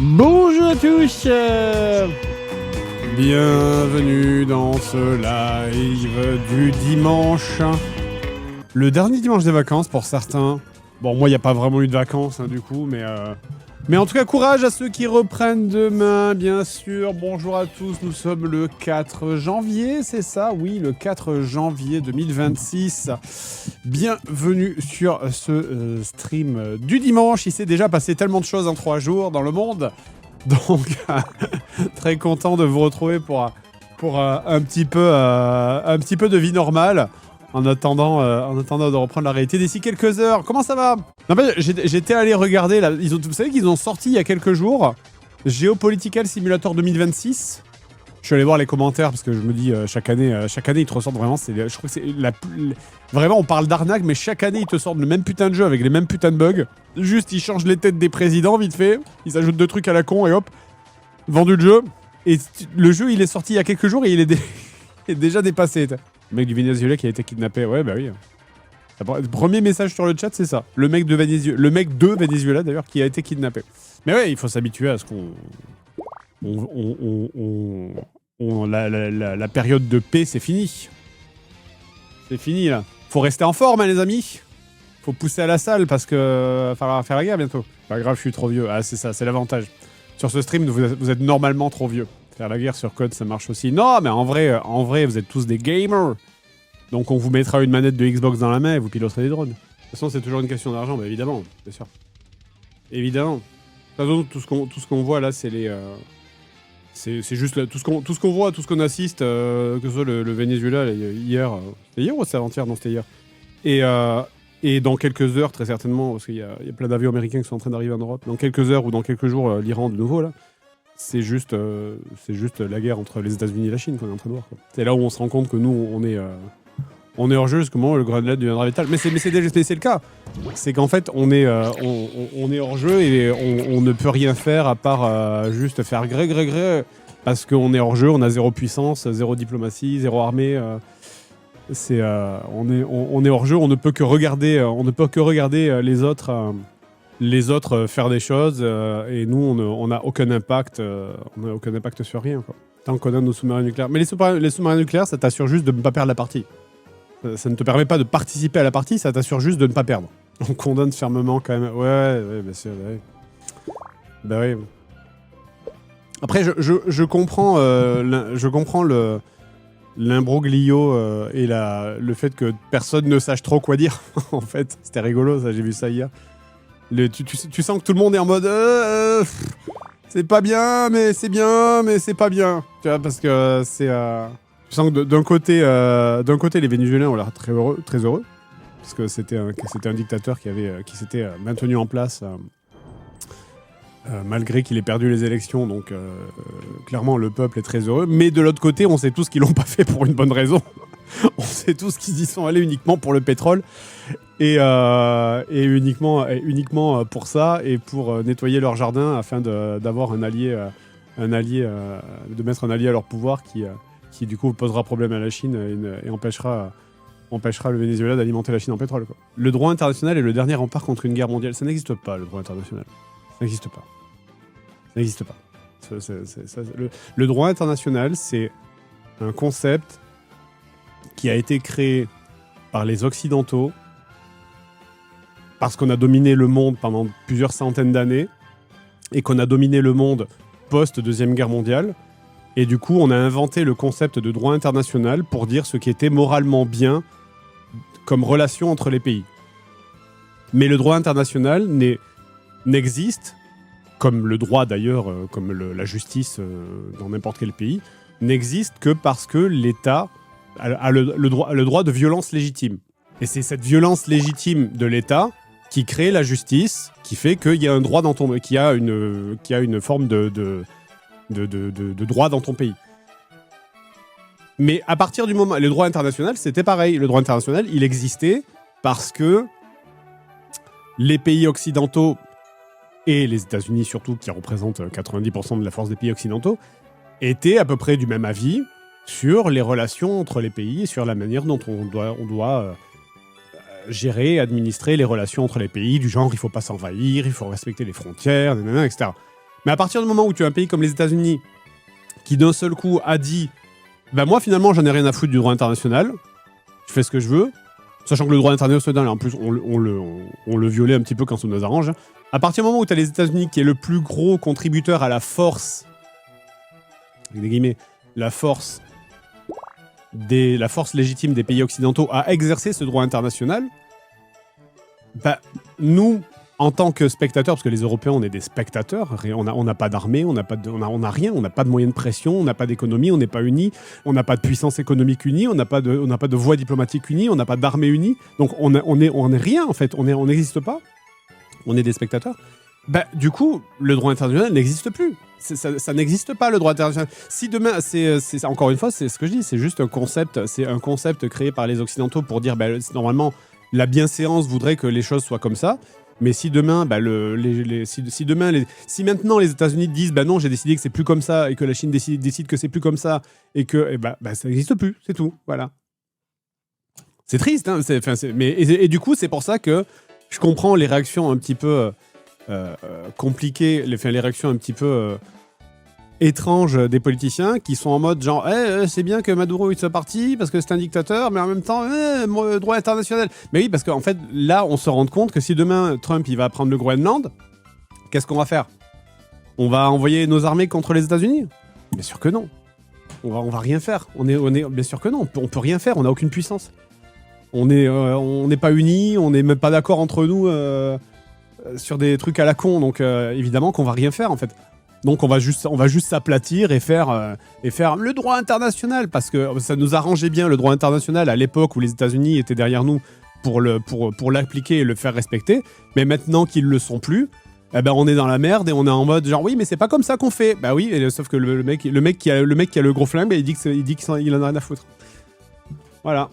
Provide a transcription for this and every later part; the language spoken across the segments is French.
Bonjour à tous, bienvenue dans ce live du dimanche. Le dernier dimanche des vacances pour certains. Bon, moi, il n'y a pas vraiment eu de vacances, du coup, mais en tout cas, courage à ceux qui reprennent demain, bien sûr. Bonjour à tous, nous sommes le 4 janvier, c'est ça? Oui, le 4 janvier 2026. Bienvenue sur ce stream du dimanche. Il s'est déjà passé tellement de choses en 3 jours dans le monde. Donc, très content de vous retrouver pour un petit peu de vie normale. En attendant de reprendre la réalité d'ici quelques heures. Comment ça va? En fait, j'étais allé regarder, là, vous savez qu'ils ont sorti il y a quelques jours Geopolitical Simulator 2026. Je suis allé voir les commentaires parce que je me dis, chaque année ils te ressortent vraiment, je crois que c'est vraiment, on parle d'arnaque, mais chaque année ils te sortent le même putain de jeu avec les mêmes putains de bugs. Juste, ils changent les têtes des présidents vite fait, ils ajoutent 2 trucs à la con et hop, vendu le jeu. Et le jeu, il est sorti il y a quelques jours et il est déjà dépassé. Le mec du Venezuela qui a été kidnappé, ouais, bah oui. Le premier message sur le chat, c'est ça. Le mec de Venezuela, d'ailleurs, qui a été kidnappé. Mais ouais, il faut s'habituer à ce qu'on... La période de paix, c'est fini. C'est fini, là. Faut rester en forme, les amis. Faut pousser à la salle, parce que va falloir faire la guerre bientôt. Pas grave, je suis trop vieux. Ah, c'est ça, c'est l'avantage. Sur ce stream, vous êtes normalement trop vieux. Faire la guerre sur code, ça marche aussi. Non, mais en vrai, vous êtes tous des gamers. Donc on vous mettra une manette de Xbox dans la main et vous piloterez des drones. De toute façon, c'est toujours une question d'argent, bah évidemment, bien sûr. Évidemment. De toute façon, tout ce qu'on voit là, c'est les... c'est juste là, tout ce qu'on voit, tout ce qu'on assiste, que ce soit le Venezuela, là, hier... c'était hier ou c'est avant-hier? Non, c'était hier. Et dans quelques heures, très certainement, parce qu'il y a plein d'avions américains qui sont en train d'arriver en Europe, dans quelques heures ou dans quelques jours, l'Iran de nouveau, là. C'est juste la guerre entre les États-Unis et la Chine qu'on est en train de voir. C'est là où on se rend compte que nous, on est hors jeu, jusqu'au moment où le Groenland deviendra vital. Mais c'est le cas. C'est qu'en fait, on est hors jeu et on ne peut rien faire à part juste faire gré. Parce qu'on est hors jeu, on a 0 puissance, 0 diplomatie, 0 armée. On est hors jeu, on ne peut que regarder, les autres faire des choses et nous on n'a aucun impact sur rien, quoi. Tant qu'on a nos sous-marins nucléaires. Mais les sous-marins nucléaires, ça t'assure juste de ne pas perdre la partie. Ça ne te permet pas de participer à la partie, ça t'assure juste de ne pas perdre. On condamne fermement quand même. Ouais, bien sûr, bah oui. Après, je comprends l'imbroglio et le fait que personne ne sache trop quoi dire. En fait, c'était rigolo, ça, j'ai vu ça hier. Tu sens que tout le monde est en mode c'est pas bien, mais c'est bien, mais c'est pas bien. Tu vois, parce que c'est... Tu sens que d'un côté, les Vénézuéliens ont l'air très heureux, parce que c'était un dictateur qui s'était maintenu en place malgré qu'il ait perdu les élections. Donc, clairement, le peuple est très heureux. Mais de l'autre côté, on sait tous qu'ils l'ont pas fait pour une bonne raison. On sait tous qu'ils y sont allés uniquement pour le pétrole. Et uniquement pour ça et pour nettoyer leur jardin afin d'avoir un allié, de mettre un allié à leur pouvoir qui du coup posera problème à la Chine et empêchera le Venezuela d'alimenter la Chine en pétrole, quoi. Le droit international est le dernier rempart contre une guerre mondiale. Ça n'existe pas, le droit international. Ça n'existe pas. Ça n'existe pas. Le droit international, c'est un concept qui a été créé par les Occidentaux parce qu'on a dominé le monde pendant plusieurs centaines d'années et qu'on a dominé le monde post-Deuxième Guerre mondiale. Et du coup, on a inventé le concept de droit international pour dire ce qui était moralement bien comme relation entre les pays. Mais le droit international n'existe, comme le droit d'ailleurs, comme la justice dans n'importe quel pays, n'existe que parce que l'État a le droit de violence légitime. Et c'est cette violence légitime de l'État qui crée la justice, qui fait qu'il y a un droit dans ton... qu'il y a une forme de droit dans ton pays. Mais à partir du moment... Le droit international, c'était pareil. Le droit international, il existait parce que les pays occidentaux, et les États-Unis surtout, qui représentent 90% de la force des pays occidentaux, étaient à peu près du même avis sur les relations entre les pays et sur la manière dont on doit gérer, administrer les relations entre les pays, du genre il faut pas s'envahir, il faut respecter les frontières, etc. Mais à partir du moment où tu as un pays comme les États-Unis qui d'un seul coup a dit bah moi finalement j'en ai rien à foutre du droit international, je fais ce que je veux, sachant que le droit international en plus on le violait un petit peu quand ça nous arrange. À partir du moment où tu as les États-Unis qui est le plus gros contributeur à la force, avec des guillemets, la force légitime des pays occidentaux à exercer ce droit international, bah nous en tant que spectateurs, parce que les Européens, on est des spectateurs, on n'a pas d'armée, on n'a rien, on n'a pas de moyens de pression, on n'a pas d'économie, on n'est pas unis, on n'a pas de puissance économique unie, on n'a pas de voie diplomatique unie, on n'a pas d'armée unie, donc on est rien en fait, on n'existe pas, on est des spectateurs. Bah, du coup, le droit international n'existe plus. Ça n'existe pas, le droit international. Si demain, encore une fois, c'est ce que je dis, c'est juste un concept créé par les Occidentaux pour dire, bah, normalement, la bienséance voudrait que les choses soient comme ça. Mais si demain, bah, si maintenant les États-Unis disent bah non, j'ai décidé que c'est plus comme ça, et que la Chine décide que c'est plus comme ça, et que bah, ça n'existe plus, c'est tout, voilà. C'est triste, hein, et du coup, c'est pour ça que je comprends les réactions un petit peu compliquées, les réactions un petit peu étranges des politiciens qui sont en mode genre c'est bien que Maduro il soit parti parce que c'est un dictateur, mais en même temps droit international. Mais oui, parce qu'en fait là on se rend compte que si demain Trump il va prendre le Groenland, qu'est-ce qu'on va faire? On va envoyer nos armées contre les États-Unis? Bien sûr que non. On va rien faire. On est bien sûr que non. On peut rien faire. On n'a aucune puissance. On n'est pas unis. On n'est même pas d'accord entre nous sur des trucs à la con. Donc évidemment qu'on va rien faire en fait. Donc on va juste s'aplatir et faire le droit international, parce que ça nous arrangeait bien le droit international à l'époque où les États-Unis étaient derrière nous pour l'appliquer et le faire respecter. Mais maintenant qu'ils le sont plus, eh ben on est dans la merde et on est en mode genre oui mais c'est pas comme ça qu'on fait. Bah oui, sauf que le mec qui a le gros flingue, il dit qu'il en a rien à foutre. Voilà.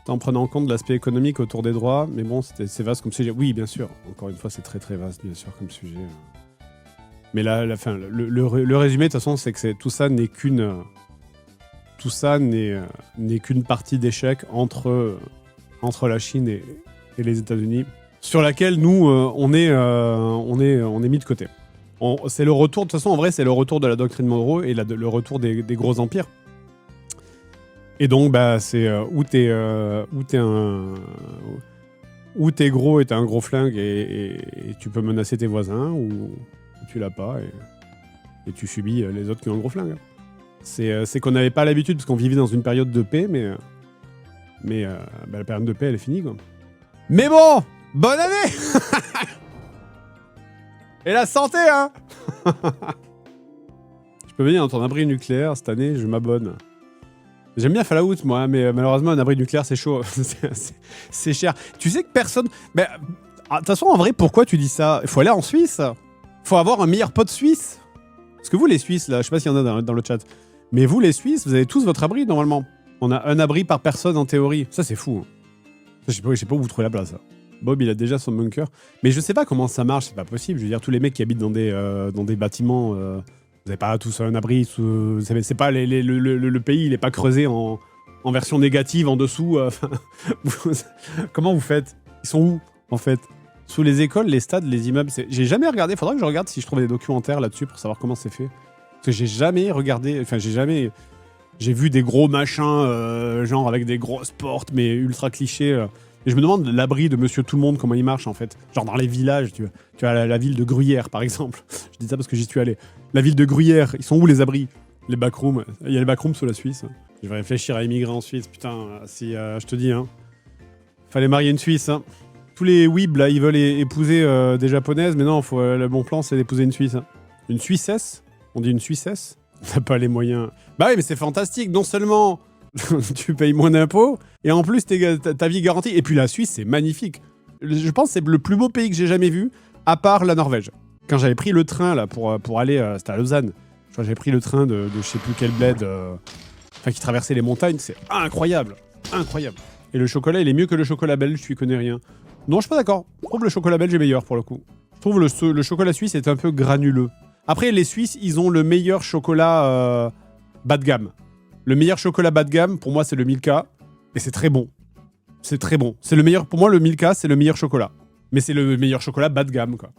En prenant en compte l'aspect économique autour des droits, mais bon c'est vaste comme sujet. Oui bien sûr. Encore une fois c'est très très vaste bien sûr comme sujet. Mais le résumé, de toute façon, c'est que tout ça n'est qu'une partie d'échec entre la Chine et les États-Unis, sur laquelle nous, on est mis de côté. C'est le retour, de toute façon, en vrai, c'est le retour de la doctrine Monroe et le retour des gros empires. Et donc, bah, c'est où t'es t'es gros et t'as un gros flingue et tu peux menacer tes voisins, ou tu l'as pas et tu subis les autres qui ont un gros flingue. C'est qu'on n'avait pas l'habitude parce qu'on vivait dans une période de paix, mais la période de paix elle est finie quoi. Mais bon, bonne année. Et la santé hein. Je peux venir dans ton abri nucléaire cette année, je m'abonne. J'aime bien Fallout moi, mais malheureusement un abri nucléaire c'est chaud. C'est cher. Tu sais que personne... Mais de toute façon en vrai pourquoi tu dis ça? Il faut aller en Suisse. Faut avoir un meilleur pote suisse. Parce que vous, les Suisses, là, je sais pas s'il y en a dans le chat, mais vous, les Suisses, vous avez tous votre abri, normalement. On a un abri par personne, en théorie. Ça, c'est fou. Hein. Je sais pas où vous trouvez la place, ça. Bob, il a déjà son bunker. Mais je sais pas comment ça marche, c'est pas possible. Je veux dire, tous les mecs qui habitent dans des bâtiments, vous avez pas tous un abri. C'est pas le pays, il est pas creusé en version négative, en dessous. Comment vous faites? Ils sont où, en fait? Sous les écoles, les stades, les immeubles, j'ai jamais regardé. Faudra que je regarde si je trouve des documentaires là-dessus pour savoir comment c'est fait. Parce que j'ai jamais regardé. Enfin, j'ai vu des gros machins, genre avec des grosses portes, mais ultra clichés. Et je me demande l'abri de Monsieur Tout le Monde, comment il marche en fait. Genre dans les villages, tu as la ville de Gruyère par exemple. Je dis ça parce que j'y suis allé. La ville de Gruyère, ils sont où les abris? Les backrooms. Il y a les backrooms sous la Suisse. Je vais réfléchir à immigrer en Suisse. Putain, si je te dis, hein. Fallait marier une Suisse, hein. Tous les weebs, là, ils veulent épouser des japonaises, mais non, le bon plan, c'est d'épouser une Suisse. Hein. Une Suissesse? On dit une Suissesse? On n'a pas les moyens. Bah oui, mais c'est fantastique. Non seulement tu payes moins d'impôts, et en plus, ta vie est garantie. Et puis la Suisse, c'est magnifique. Je pense que c'est le plus beau pays que j'ai jamais vu, à part la Norvège. Quand j'avais pris le train, là, pour aller... c'était à Lausanne. Je crois que j'avais pris le train de je sais plus quel bled, qui traversait les montagnes. C'est incroyable. Incroyable. Et le chocolat, il est mieux que le chocolat belge, tu y connais rien. Non, je suis pas d'accord. Je trouve le chocolat belge est meilleur pour le coup. Je trouve le chocolat suisse est un peu granuleux. Après, les Suisses, ils ont le meilleur chocolat bas de gamme. Le meilleur chocolat bas de gamme, pour moi, c'est le Milka. Et c'est très bon. C'est très bon. C'est le meilleur. Pour moi, le Milka, c'est le meilleur chocolat. Mais c'est le meilleur chocolat bas de gamme, quoi.